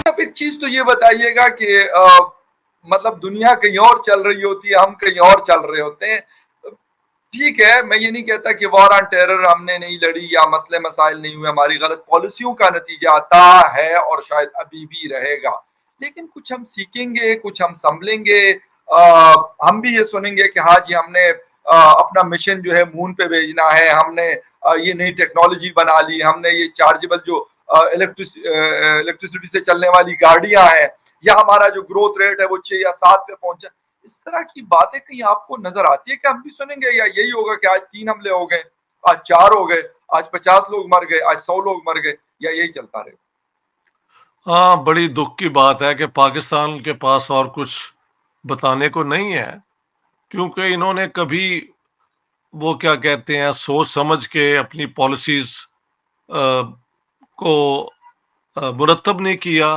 اب ایک چیز تو یہ بتائیے گا کہ مطلب دنیا کہیں اور چل رہی ہوتی ہے، ہم کہیں اور چل رہے ہوتے ہیں. ٹھیک ہے، میں یہ نہیں کہتا کہ وار آن ٹیرر ہم نے نہیں لڑی یا مسئلے مسائل نہیں ہوئے، ہماری غلط پالیسیوں کا نتیجہ تھا ہے اور شاید ابھی بھی رہے گا، لیکن کچھ ہم سیکھیں گے، کچھ ہم سنبھلیں گے. ہم بھی یہ سنیں گے کہ ہاں جی ہم نے اپنا مشن جو ہے مون پہ بھیجنا ہے، ہم نے یہ نئی ٹیکنالوجی بنا لی، ہم نے یہ چارجیبل جو الیکٹریسٹی سے چلنے والی گاڑیاں ہیں، یا ہمارا جو گروتھ ریٹ ہے وہ 6 یا 7 پہ پہنچا. اس طرح کی باتیں کہیں آپ کو نظر آتی ہے کہ ہم بھی سنیں گے، یا یہی ہوگا کہ آج 3 حملے ہو گئے، آج 4 ہو گئے، آج 50 لوگ مر گئے، آج 100 لوگ مر گئے، یا یہی چلتا رہے؟ ہاں، بڑی دکھ کی بات ہے کہ پاکستان کے پاس اور کچھ بتانے کو نہیں ہے، کیونکہ انہوں نے کبھی وہ کیا کہتے ہیں سوچ سمجھ کے اپنی پالیسیز کو مرتب نہیں کیا.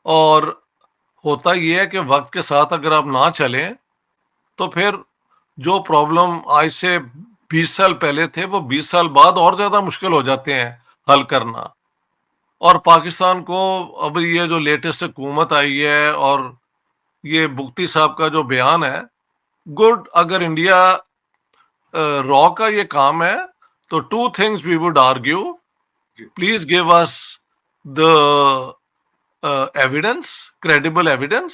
اور ہوتا یہ ہے کہ وقت کے ساتھ اگر آپ نہ چلیں تو پھر جو پرابلم آج سے 20 سال پہلے تھے وہ 20 سال بعد اور زیادہ مشکل ہو جاتے ہیں حل کرنا. اور پاکستان کو اب یہ جو لیٹسٹ حکومت آئی ہے اور یہ بگٹی صاحب کا جو بیان ہے، گڈ. اگر انڈیا را کا یہ کام ہے تو 2 things we would argue. Please give us the evidence, credible evidence.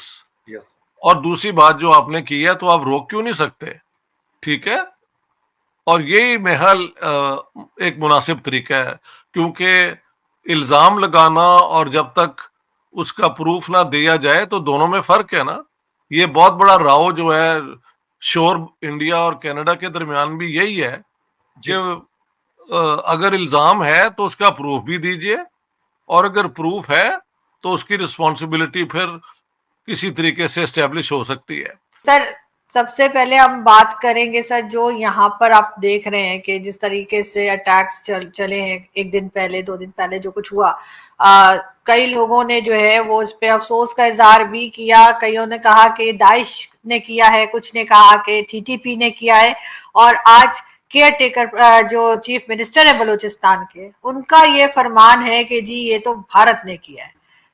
اور دوسری بات جو آپ نے کی ہے تو آپ روک کیوں نہیں سکتے؟ ٹھیک ہے. اور یہی محل ایک مناسب طریقہ ہے، کیونکہ الزام لگانا اور جب تک اس کا پروف نہ دیا جائے تو دونوں میں فرق ہے نا. یہ بہت بڑا راؤ جو ہے شور انڈیا اور کینیڈا کے درمیان بھی یہی ہے کہ اگر الزام ہے تو اس کا پروف بھی دیجئے، اور اگر پروف ہے تو اس کی رسپانسبلٹی پھر کسی طریقے سے اسٹیبلش ہو سکتی ہے. سر سب سے پہلے ہم بات کریں گے سر جو یہاں پر آپ دیکھ رہے ہیں کہ جس طریقے سے اٹیکس چلے ہیں، 1 دن پہلے 2 دن پہلے جو کچھ ہوا، کئی لوگوں نے جو ہے وہ اس پہ افسوس کا اظہار بھی کیا. کئیوں نے کہا کہ داعش نے کیا ہے، کچھ نے کہا کہ ٹی ٹی پی نے کیا ہے، اور آج کیئر ٹیکر جو چیف منسٹر ہے بلوچستان کے، ان کا یہ فرمان ہے کہ جی یہ تو بھارت نے کیا ہے.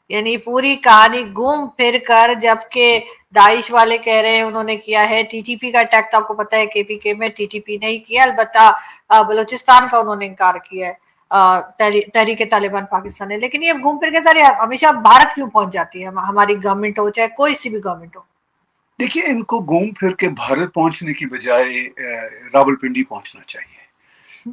یعنی پوری کہانی گھوم پھر کر، جبکہ داعش والے کہہ رہے ہیں انہوں نے کیا ہے. ٹی ٹی پی کا اٹیک تو آپ کو پتہ ہے کے پی کے میں ٹی ٹی پی نہیں کیا، البتہ بلوچستان کا انہوں نے انکار کیا ہے تحریک طالبان پاکستان نے. لیکن یہ گھوم پھر کے سارے ہمیشہ بھارت کیوں پہنچ جاتی ہے ہماری گورنمنٹ ہو چاہے کوئی سی بھی گورنمنٹ ہو؟ دیکھیے، ان کو گھوم پھر کے بھارت پہنچنے کی بجائے راول پنڈی پہنچنا چاہیے،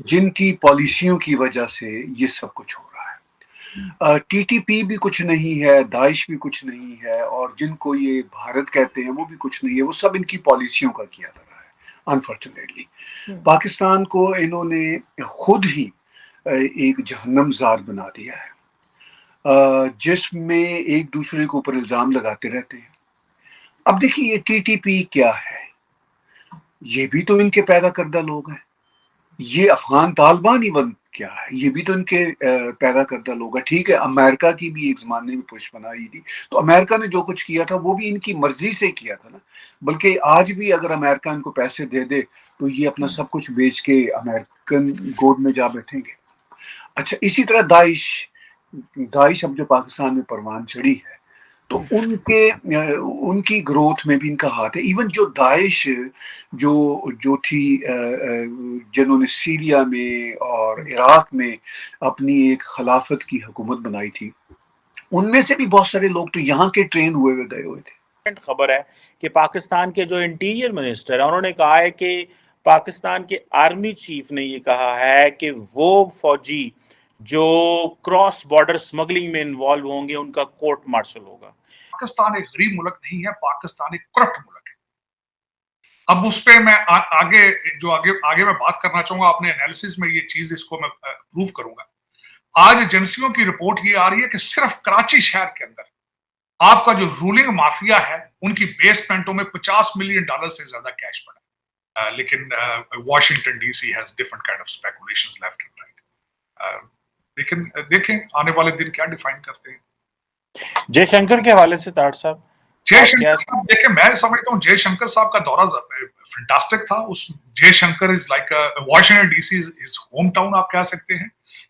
جن کی پالیسیوں کی وجہ سے یہ سب کچھ ہو رہا ہے. ٹی ٹی پی بھی کچھ نہیں ہے، داعش بھی کچھ نہیں ہے، اور جن کو یہ بھارت کہتے ہیں وہ بھی کچھ نہیں ہے. وہ سب ان کی پالیسیوں کا کیا جا رہا ہے. انفارچونیٹلی پاکستان کو انہوں نے خود ہی ایک جہنم زار بنا دیا ہے، جس میں ایک دوسرے کے اوپر الزام لگاتے رہتے ہیں. اب دیکھیے یہ ٹی ٹی پی کیا ہے، یہ بھی تو ان کے پیدا کردہ لوگ ہیں. یہ افغان طالبان ایون کیا ہے، یہ بھی تو ان کے پیدا کردہ لوگ ہیں. ٹھیک ہے، امریکہ کی بھی ایک زمانے میں پش بنائی تھی، تو امریکہ نے جو کچھ کیا تھا وہ بھی ان کی مرضی سے کیا تھا نا. بلکہ آج بھی اگر امریکہ ان کو پیسے دے دے تو یہ اپنا سب کچھ بیچ کے امریکن گود میں جا بیٹھیں گے. اچھا، اسی طرح داعش اب جو پاکستان میں پروان چڑھی ہے تو ان کی گروتھ میں بھی ان کا ہاتھ ہے. ایون جو داعش جو تھی جنہوں نے سیریا میں اور عراق میں اپنی ایک خلافت کی حکومت بنائی تھی، ان میں سے بھی بہت سارے لوگ تو یہاں کے ٹرین ہوئے گئے ہوئے تھے. خبر ہے کہ پاکستان کے جو انٹیریئر منسٹر ہیں انہوں نے کہا ہے کہ پاکستان کے آرمی چیف نے یہ کہا ہے کہ وہ فوجی جو کراس بارڈر سمگلنگ میں انوالو ہوں گے ان کا کورٹ مارشل ہوگا. پاکستان ایک غریب ملک نہیں ہے، پاکستان ایک کرپٹ ملک ہے. اب اس پہ میں آگے میں بات کرنا چاہوں گا، اپنے انالیسس میں یہ چیز اس کو میں پروو کروں گا. آج ایجنسیوں کی رپورٹ یہ آ رہی ہے کہ صرف کراچی شہر کے اندر آپ کا جو رولنگ مافیا ہے ان کی بیسمنٹوں میں $50 ملین سے زیادہ کیش پڑا ہے. لیکن Washington D C has different kind of speculations left and right. لیکن دیکھیں آنے والے دن کیا ڈیفائن کرتے ہیں. جے شنکر کے حوالے سے طاہر صاحب، جے شنکر صاحب دیکھیں، میں سمجھتا ہوں جے شنکر صاحب کا دورہ فینٹاسٹک تھا. Jai Shankar is like Washington D C is home town آپ کہہ سکتے ہیں.